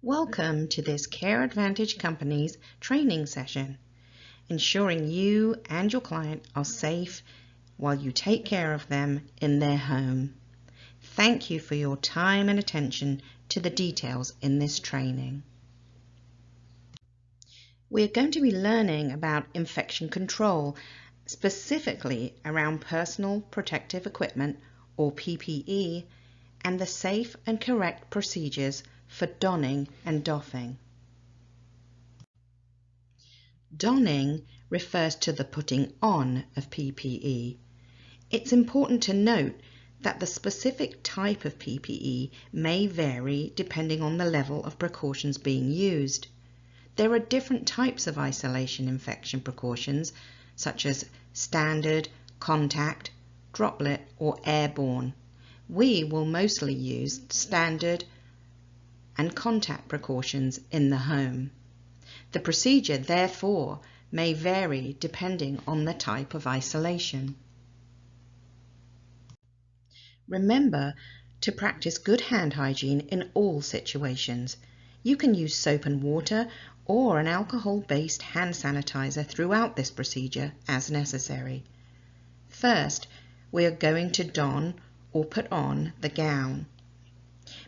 Welcome to this Care Advantage Company's training session, ensuring you and your client are safe while you take care of them in their home. Thank you for your time and attention to the details in this training. We're going to be learning about infection control, specifically around personal protective equipment or PPE, and the safe and correct procedures for donning and doffing. Donning refers to the putting on of PPE. It's important to note that the specific type of PPE may vary depending on the level of precautions being used. There are different types of isolation infection precautions, such as standard, contact, droplet, or airborne. We will mostly use standard and contact precautions in the home. The procedure, therefore, may vary depending on the type of isolation. Remember to practice good hand hygiene in all situations. You can use soap and water or an alcohol-based hand sanitizer throughout this procedure as necessary. First, we are going to don or put on the gown.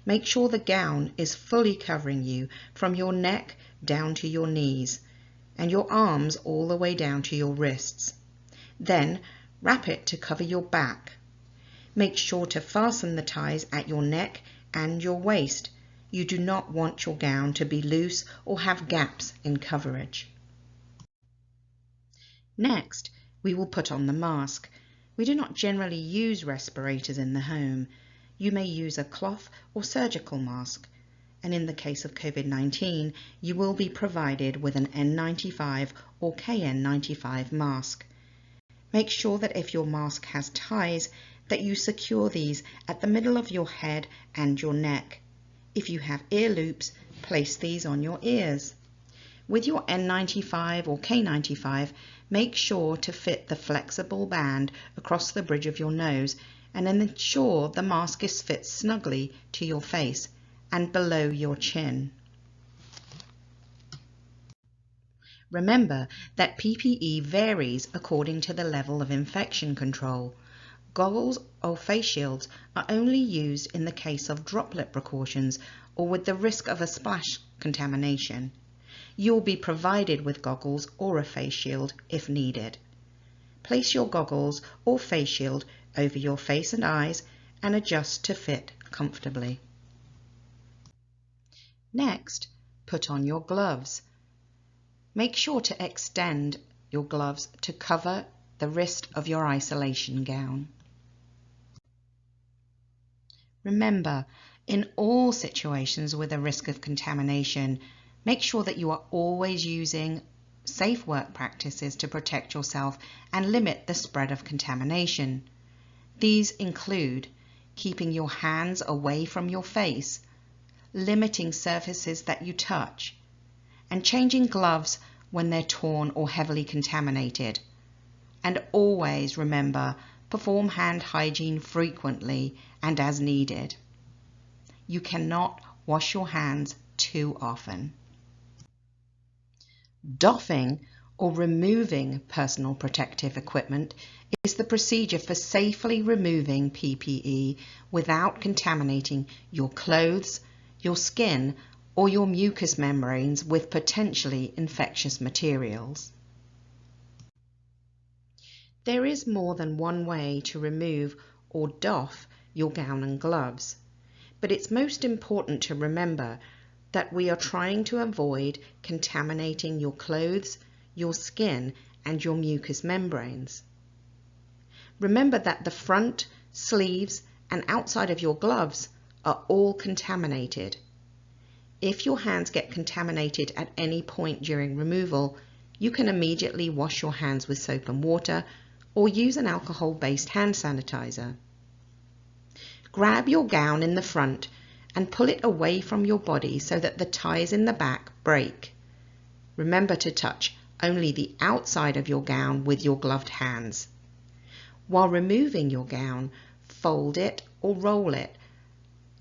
Make sure the gown is fully covering you from your neck down to your knees and your arms all the way down to your wrists. Then wrap it to cover your back. Make sure to fasten the ties at your neck and your waist. You do not want your gown to be loose or have gaps in coverage. Next, we will put on the mask. We do not generally use respirators in the home. You may use a cloth or surgical mask, and in the case of COVID-19, you will be provided with an N95 or KN95 mask. Make sure that if your mask has ties, that you secure these at the middle of your head and your neck. If you have ear loops, place these on your ears. With your N95 or K95, make sure to fit the flexible band across the bridge of your nose and ensure the mask fits snugly to your face and below your chin. Remember that PPE varies according to the level of infection control. Goggles or face shields are only used in the case of droplet precautions or with the risk of a splash contamination. You will be provided with goggles or a face shield if needed. Place your goggles or face shield over your face and eyes and adjust to fit comfortably. Next, put on your gloves. Make sure to extend your gloves to cover the wrist of your isolation gown. Remember, in all situations with a risk of contamination, make sure that you are always using safe work practices to protect yourself and limit the spread of contamination. These include keeping your hands away from your face, limiting surfaces that you touch, and changing gloves when they're torn or heavily contaminated. And always remember, perform hand hygiene frequently and as needed. You cannot wash your hands too often. Doffing, or removing personal protective equipment, is the procedure for safely removing PPE without contaminating your clothes, your skin, or your mucous membranes with potentially infectious materials. There is more than one way to remove or doff your gown and gloves, but it's most important to remember that we are trying to avoid contaminating your clothes, your skin, and your mucous membranes. Remember that the front, sleeves, and outside of your gloves are all contaminated. If your hands get contaminated at any point during removal, you can immediately wash your hands with soap and water or use an alcohol-based hand sanitizer. Grab your gown in the front and pull it away from your body so that the ties in the back break. Remember to touch only the outside of your gown with your gloved hands. While removing your gown, fold it or roll it.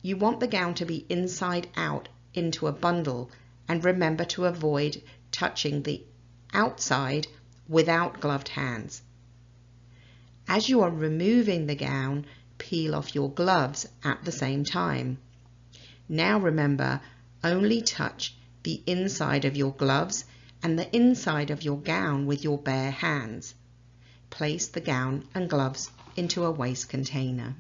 You want the gown to be inside out into a bundle and remember to avoid touching the outside without gloved hands. As you are removing the gown, peel off your gloves at the same time. Now remember, only touch the inside of your gloves and the inside of your gown with your bare hands. Place the gown and gloves into a waste container.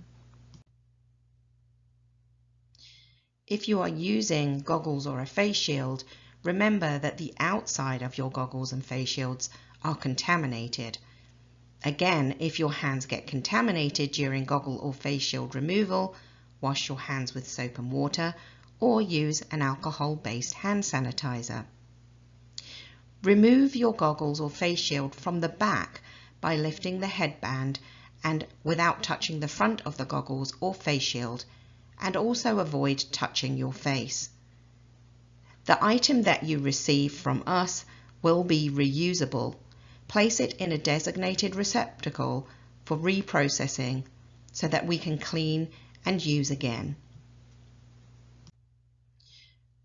If you are using goggles or a face shield, remember that the outside of your goggles and face shields are contaminated. Again, if your hands get contaminated during goggle or face shield removal, wash your hands with soap and water or use an alcohol-based hand sanitizer. Remove your goggles or face shield from the back by lifting the headband and without touching the front of the goggles or face shield, and also avoid touching your face. The item that you receive from us will be reusable. Place it in a designated receptacle for reprocessing so that we can clean and use again.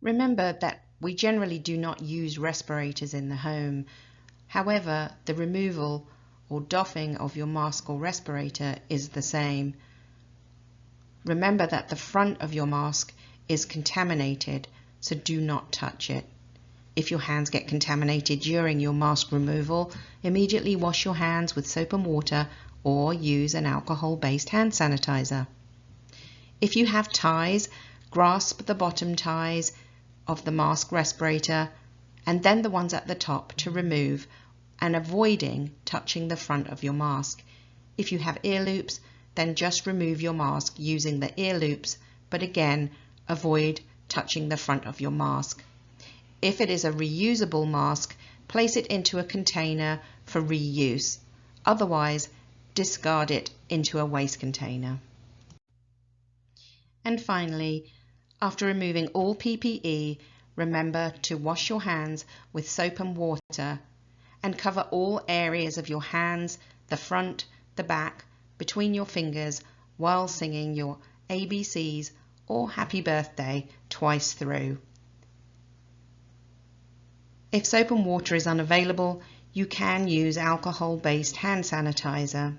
Remember that we generally do not use respirators in the home. However, the removal or doffing of your mask or respirator is the same. Remember that the front of your mask is contaminated, so do not touch it. If your hands get contaminated during your mask removal, immediately wash your hands with soap and water or use an alcohol-based hand sanitizer. If you have ties, grasp the bottom ties of the mask respirator and then the ones at the top to remove, and avoiding touching the front of your mask. If you have ear loops, then just remove your mask using the ear loops, but again, avoid touching the front of your mask. If it is a reusable mask, place it into a container for reuse. Otherwise, discard it into a waste container. And finally, after removing all PPE, remember to wash your hands with soap and water and cover all areas of your hands, the front, the back, between your fingers while singing your ABCs or Happy Birthday twice through. If soap and water is unavailable, you can use alcohol-based hand sanitizer.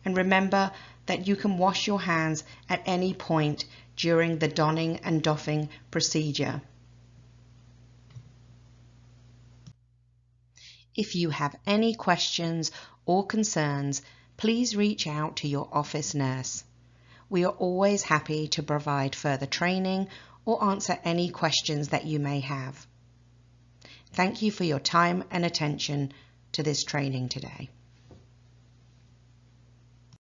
And remember that you can wash your hands at any point during the donning and doffing procedure. If you have any questions or concerns, please reach out to your office nurse. We are always happy to provide further training or answer any questions that you may have. Thank you for your time and attention to this training today.